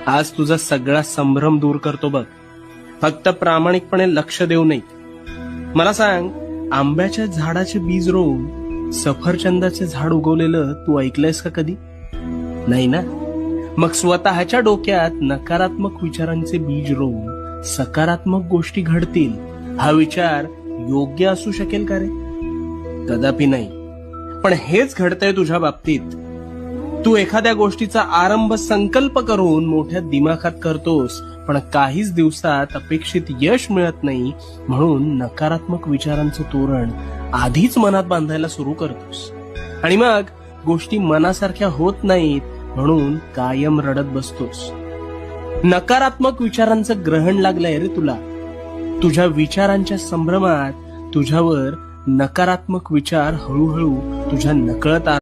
आज तुझा सगळा संभ्रम दूर करतो बघ. फक्त प्रामाणिकपणे लक्ष देऊ नये. मला सांग, आंब्याच्या झाडाचे बीज रोवून सफरचंदाचे झाड उगवलेलं तू ऐकलंयस का कधी? नाही ना. मग स्वतःच्या डोक्यात नकारात्मक विचारांचे बीज रोवून सकारात्मक गोष्टी घडतील हा विचार योग्य असू शकेल का रे? कदापि नाही. पण हेच घडतंय तुझ्या बाबतीत. तू एखाद्या गोष्टीचा आरंभ संकल्प करून मोठ्या दिमाखात करतोस, पण काहीच दिवसात अपेक्षित यश मिळत नाही, म्हणून नकारात्मक विचारांचं तोरण आधीच मनात बांधायला सुरू करतोस. आणि मग गोष्टी मनासारख्या होत नाहीत, म्हणून कायम रडत बसतोस. नकारात्मक विचारांचं ग्रहण लागलंय रे तुला. तुझ्या विचारांच्या संभ्रमात तुझ्यावर नकारात्मक विचार हळूहळू तुझ्या नकळत